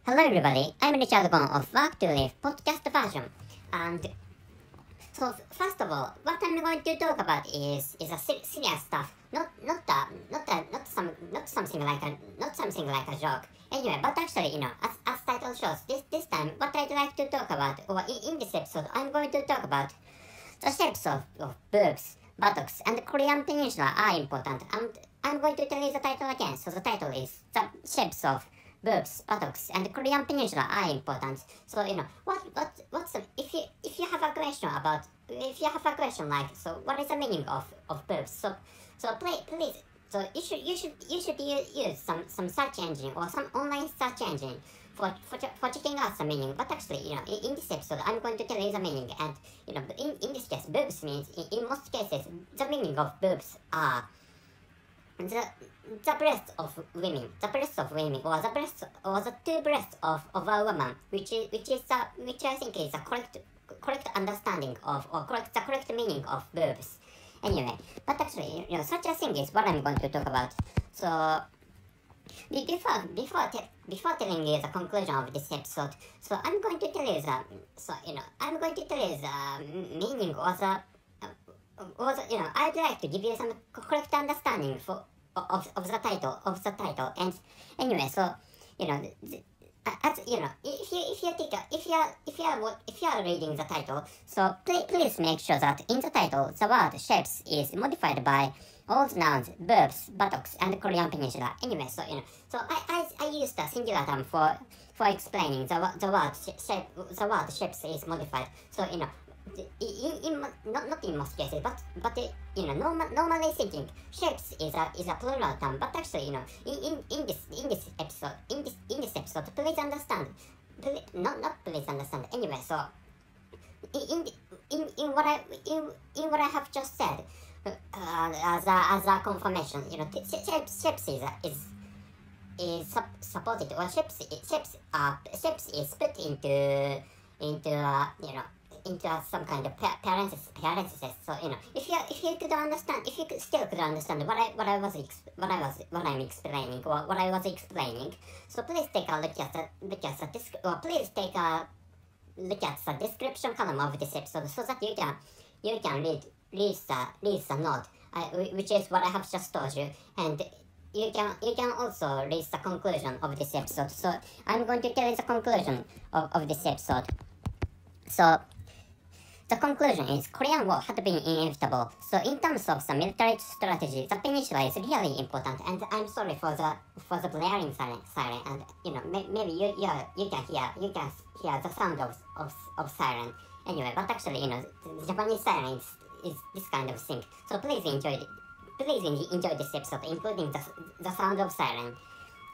Hello everybody, I'm Richard Gon of Work to Live podcast version. And so first of all, what I'm going to talk about is a serious stuff, not something like a joke. Anyway, but actually, as title shows, this time what I'd like to talk about, or in this episode, I'm going to talk about the shapes of boobs, buttocks, and the Korean Peninsula are important. And I'm going to tell you the title again. So the title is the shapes of boobs, buttocks, and the Korean Peninsula are important. So what's the, if you have a question like, so what is the meaning of boobs? So please, so you should use some search engine or some online search engine for checking out the meaning. But actually, in this episode, I'm going to tell you the meaning. And in this case, boobs means in most cases the meaning of boobs are the breasts of women, or the two breasts of a woman, which I think is a correct understanding of, or the correct meaning of boobs. Anyway, but actually, such a thing is what I'm going to talk about. So before telling you the conclusion of this episode, so I'm going to tell you the meaning or the I'd like to give you some correct understanding of the title. And anyway, so if you are reading the title, so please make sure that in the title the word shapes is modified by all the nouns boobs, buttocks, and Korean Peninsula. Anyway, so so I used a singular term for explaining the word shapes is modified. So not in most cases, but normally thinking shapes is a plural term. But actually, in this episode, please understand. Please understand. Anyway, so in what I have just said, as a confirmation, shapes is supported, or shapes is put into some kind of parenthesis. So if you still could understand what I'm explaining, or what I was explaining, so please take a look at the description column of this episode, so that you can read the note, which is what I have just told you, and you can also read the conclusion of this episode. So I'm going to tell you the conclusion of this episode. So the conclusion is Korean War had been inevitable. So in terms of the military strategy, the peninsula is really important. And I'm sorry for the blaring siren. And maybe you can hear the sound of siren. Anyway, but actually the Japanese siren is this kind of thing. So please enjoy this episode, including the sound of siren.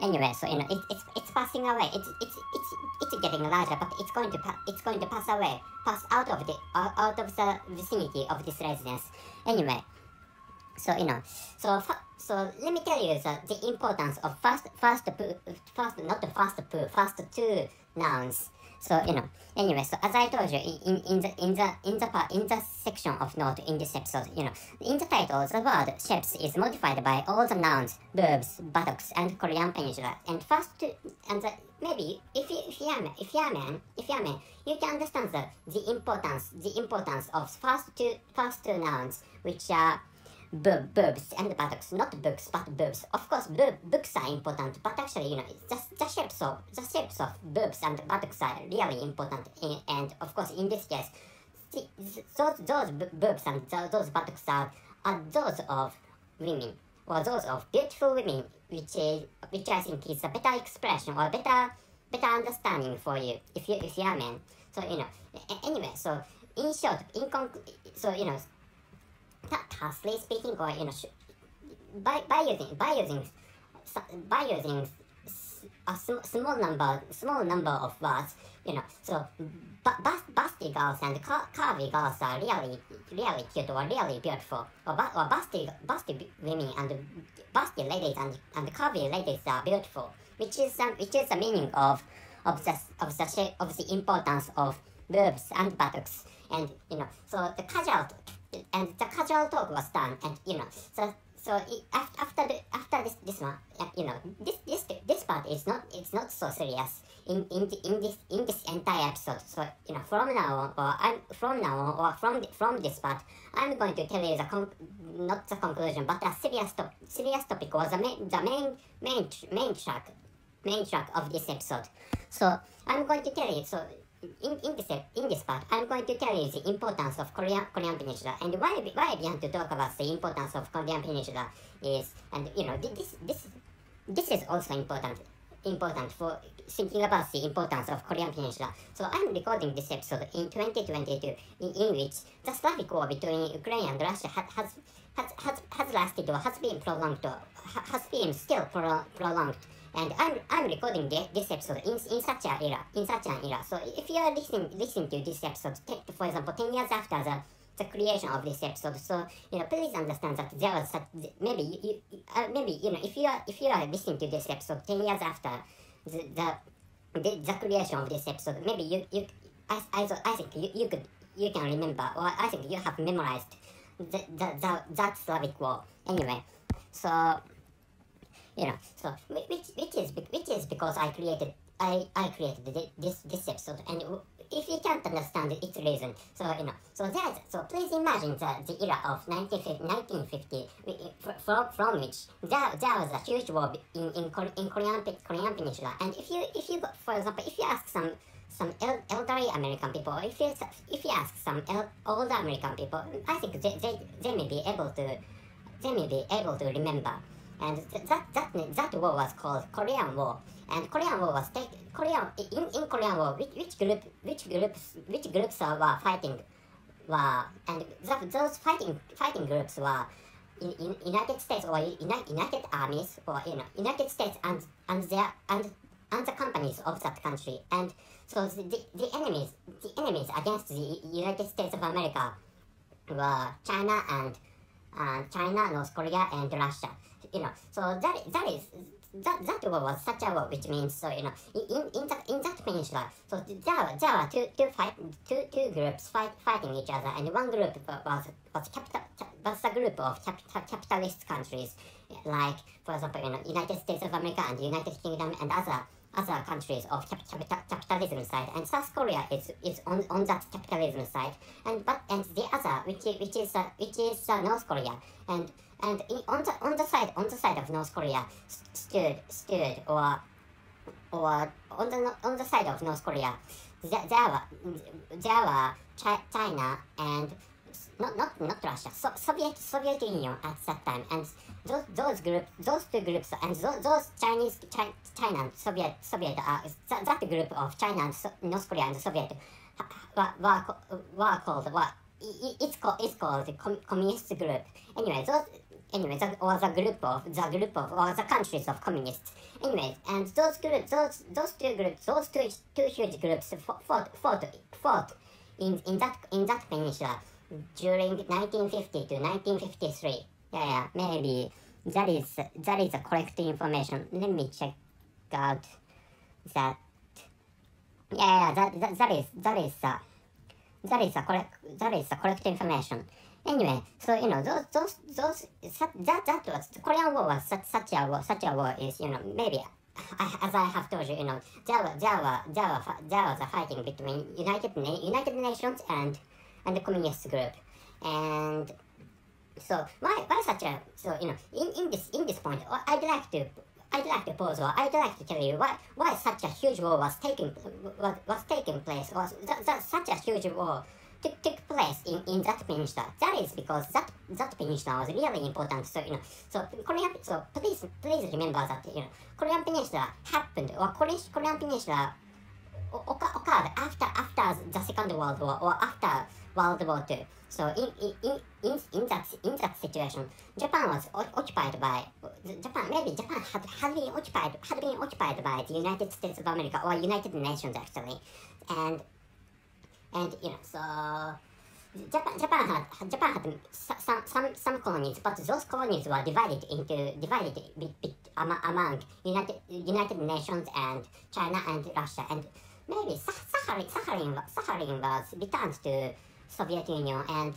Anyway, so it's passing away. It's getting larger, but it's going to pass out of the vicinity of this residence. Anyway, so let me tell you the importance of first two nouns. So anyway, so as I told you in the section of note in this episode, in the title the word shapes is modified by all the nouns boobs, buttocks, and Korean Peninsula. And maybe if you are a man, you can understand the importance of first two nouns, which are boobs and buttocks, not books but boobs. Of course, books are important, but actually, the shapes of boobs and buttocks are really important. And of course, in this case, those boobs and those buttocks are those of women, or those of beautiful women, which I think is a better expression, or better understanding for you if you are a man. So anyway, so in short, tersely speaking, or by using a small number of words, so busty girls and curvy girls are really cute, or really beautiful, or busty women and busty ladies and curvy ladies are beautiful, which is the meaning of the importance of boobs and buttocks. And so the casual talk was done, and after this one, this part is not, it's not so serious in this entire episode. So from now on, from this part, I'm going to tell you not the conclusion, but a serious topic, was the main track of this episode. So I'm going to tell you. So in this part, I'm going to tell you the importance of Korean Peninsula, and why we want to talk about the importance of Korean Peninsula is, and this is also important for thinking about the importance of Korean Peninsula. So I'm recording this episode in 2022, in which the Slavic war between Ukraine and Russia has lasted, or has been prolonged, or has been still prolonged. And I'm recording this episode in such an era. So if you are listening to this episode, for example, 10 years after the creation of this episode, so please understand that there was such, maybe if you are listening to this episode 10 years after the creation of this episode, maybe I think you can remember, or I think you have memorized that Slavic war. Anyway, so so which is because I created this episode, and if you can't understand its reason, so please imagine the era of 1950, from which there was a huge war in Korean Peninsula. And if you for example, if you ask some elderly American people, or if you ask some older American people, I think they may be able to remember. And that war was called Korean War. And Korean War was in Korean War, which groups were fighting, and those fighting groups were in United States, or United Armies, or United States and the companies of that country. And so the enemies against the United States of America were China, North Korea, and Russia. So that war was such a war, which means, so in that peninsula, so there were two groups fighting each other, and one group was a group of capitalist countries, like, for example, United States of America and United Kingdom, and other countries of capitalism side, and South Korea is on that capitalism side, and the other, which is North Korea, and on the side of North Korea stood or on the side of North Korea, there were China and not Russia, Soviet Union at that time, and those two groups, and those China and Soviet that group of China and North Korea and Soviet were called it's called the communist group. Anyway, that was a group of or the countries of communists. Anyways, and those two huge groups fought in that peninsula during 1950 to 1953. Yeah, maybe that is the correct information. Let me check out that. Yeah, that is the correct information. Anyway, so that was the Korean War was such a war is, maybe, as I have told you, there was a fighting between United Nations and the communist group. And so why such a, so in this point, I'd like to pause, or I'd like to tell you why such a huge war was taking place, or such a huge war took place in that peninsula. That is because that peninsula was really important. So please remember that Korean Peninsula happened, or Korean Peninsula occurred after the Second World War, or after World War II. So in that situation, Japan was occupied by Japan had been occupied by the United States of America, or United Nations actually, and so Japan had some colonies, but those colonies were divided among United Nations and China and Russia, and maybe Sakhalin was returned to Soviet Union, and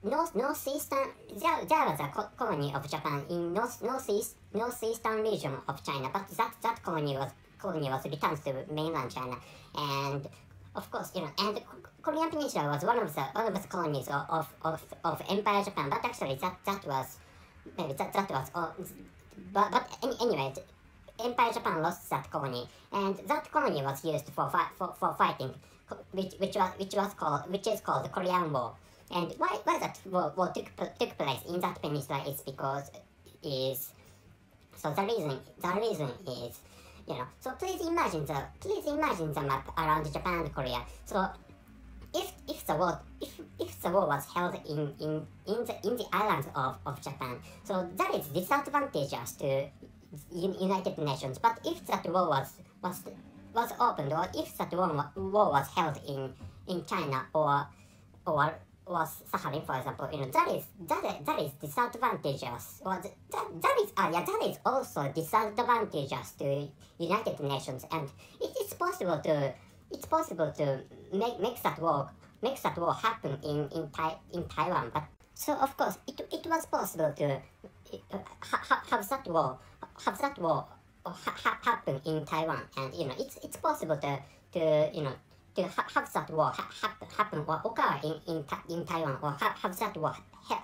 northeastern. There was a colony of Japan in northeastern region of China, but that colony was returned to mainland China, and of course, and Korean Peninsula was one of the colonies of Empire Japan, but actually that was anyway, Empire Japan lost that colony, and that colony was used for fighting, which is called the Korean War. And why that war took place in that peninsula is because the reason is, so please imagine the map around Japan and Korea. So if the war was held in the islands of Japan, so that is disadvantageous to United Nations. But if that war was opened, or if that war was held in China or Sakhalin, for example, that is disadvantageous. Or that is also disadvantageous to United Nations, and it's possible to make that war happen in Taiwan. But so of course it was possible to have that war happen in Taiwan, and it's possible to have that war happen or occur in Taiwan, or have that war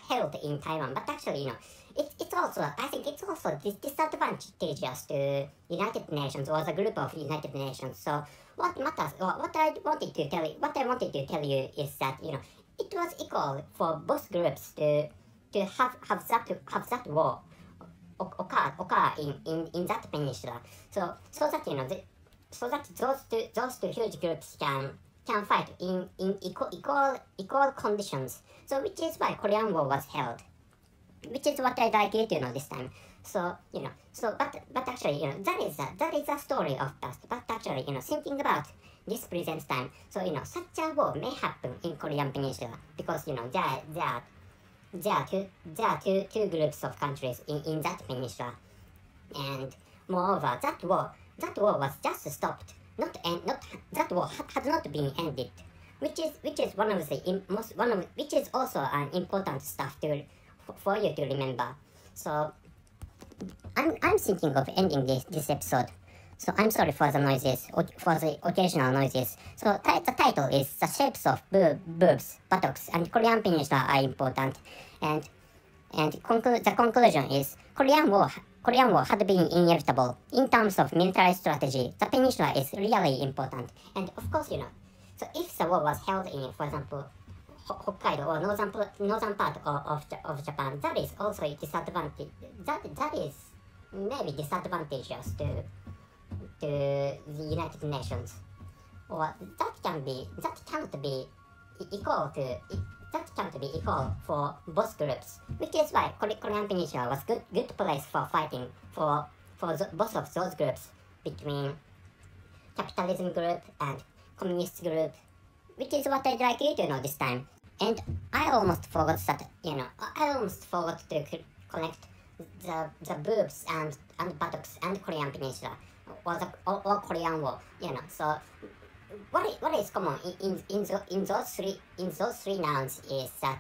held in Taiwan. But actually, it's also, I think it's also disadvantageous to United Nations, or the group of United Nations. So what matters, or what I wanted to tell you is that it was equal for both groups to have that war occur in that peninsula. So that so that those two huge groups can fight in equal conditions. So which is why Korean War was held, which is what I'd like you to know this time. So but actually that is a story of past. But actually thinking about this present time, so such a war may happen in Korean Peninsula, because there are two groups of countries in that peninsula, and moreover that war was just stopped, that war had not been ended, which is which is also an important stuff for you to remember. So I'm thinking of ending this episode. So I'm sorry for the noises, for the occasional noises. So the title is The Shapes of Boobs, Buttocks, and Korean Peninsula Are Important. And the conclusion is Korean War had been inevitable. In terms of military strategy, the peninsula is really important. And of course, so if the war was held in, for example, Hokkaido or northern part of Japan, that is also a disadvantage. That is maybe disadvantageous to the United Nations, or that can't be equal for both groups, which is why Korean Peninsula was good place for fighting for both of those groups, between capitalism group and communist group, which is what I'd like you to know this time. And I almost forgot to connect the boobs and buttocks and Korean Peninsula, or Korean War. So what is common in those three nouns is that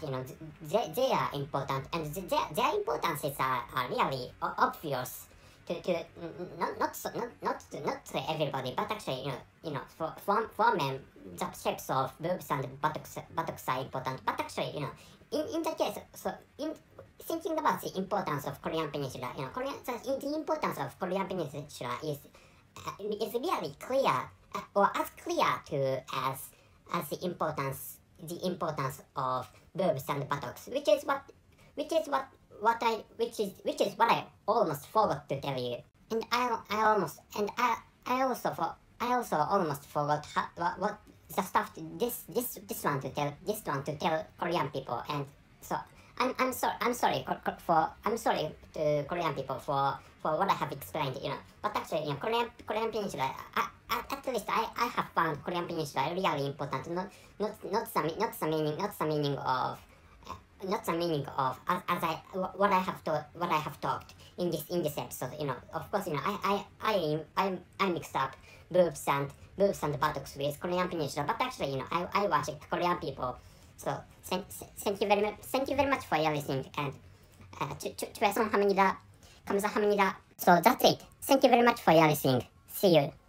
they are important, and their importances are really obvious to not to everybody, but actually for men the shapes of boobs and buttocks are important. But actually in the case, so in thinking about the importance of Korean Peninsula, the importance of Korean Peninsula is really clear, or as clear as the importance of boobs and buttocks, which is what I almost forgot to tell you. And I also almost forgot what the stuff this one to tell Korean people. And so I'm sorry to Korean people for what I have explained, But actually, Korean Peninsula, at least I have found Korean Peninsula really important. Not the meaning of what I have talked in this episode. Of course, I mixed up boobs and buttocks with Korean Peninsula. But actually, I worship Korean people So thank you very much for your listening, and 감사합니다. So that's it. Thank you very much for your listening. See you.